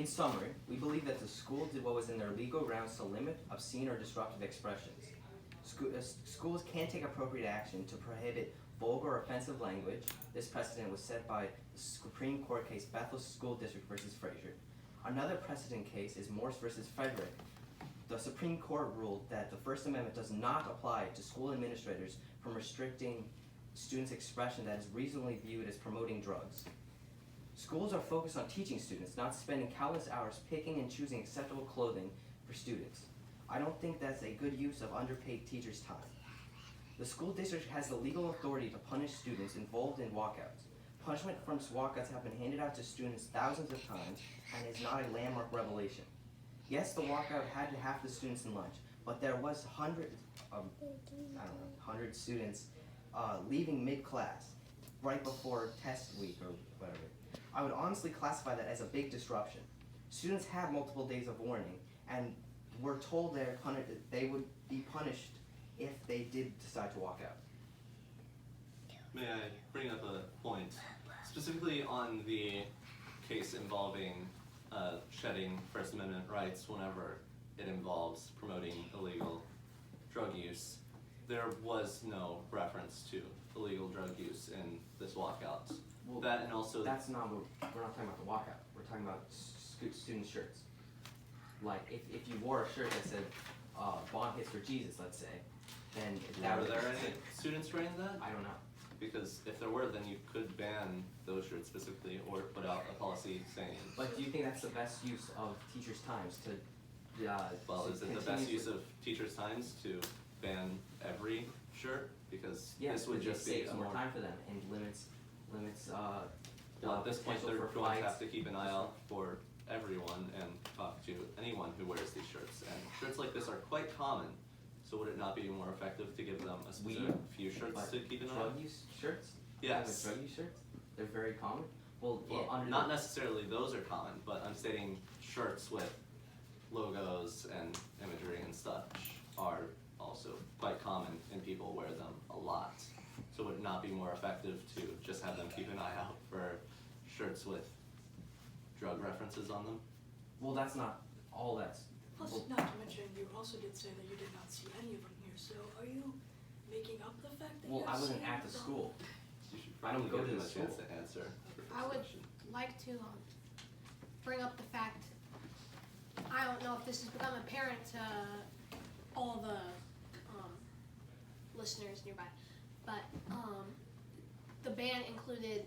In summary, we believe that the school did what was in their legal grounds to limit obscene or disruptive expressions. Schools can take appropriate action to prohibit vulgar or offensive language. This precedent was set by the Supreme Court case Bethel School District versus Frazier. Another precedent case is Morse versus Frederick. The Supreme Court ruled that the First Amendment does not apply to school administrators from restricting students' expression that is reasonably viewed as promoting drugs. Schools are focused on teaching students, not spending countless hours picking and choosing acceptable clothing for students. I don't think that's a good use of underpaid teachers' time. The school district has the legal authority to punish students involved in walkouts. Punishment from walkouts have been handed out to students thousands of times and is not a landmark revelation. Yes, the walkout had half the students in lunch, but there was hundred students leaving mid-class right before test week or whatever. I would honestly classify that as a big disruption. Students have multiple days of warning, and we're told they would be punished if they did decide to walk out. May I bring up a point, specifically on the case involving shedding First Amendment rights whenever it involves promoting illegal drug use. There was no reference to illegal drug use in this walkout. Well, that and also that's not what we're not talking about the walkout. We're talking about student shirts. Like if you wore a shirt that said "Bond hits for Jesus," let's say, then were there any students wearing that? I don't know. Because if there were, then you could ban those shirts specifically or put out a policy saying. But do you think that's the best use of teachers' times to? Well, is it the best use of teachers' times to ban every shirt? Because yes, this would just be saves more time for them and limits. Well, at this point, they're potential for going to fights. have to keep an eye out for everyone and talk to anyone who wears these shirts. And shirts like this are quite common. So would it not be more effective to give them a specific few shirts to keep an eye on? Drug use shirts? Yes. Drug use shirts? They're very common? Well, not necessarily those are common, but I'm stating shirts with logos and imagery and such are also quite common and people wear them a lot. So would it not be more effective to just have them keep an eye out for shirts with drug references on them? Well, that's not all that's. Plus, Well, not to mention, you also did say that you did not see any of them here, so are you making up the fact that well, you're I wasn't seeing at the them? school. You should I don't probably go give to them the a chance school. to answer. for I would discussion. like to bring up the fact, I don't know if this has become apparent to all the listeners nearby, but the ban included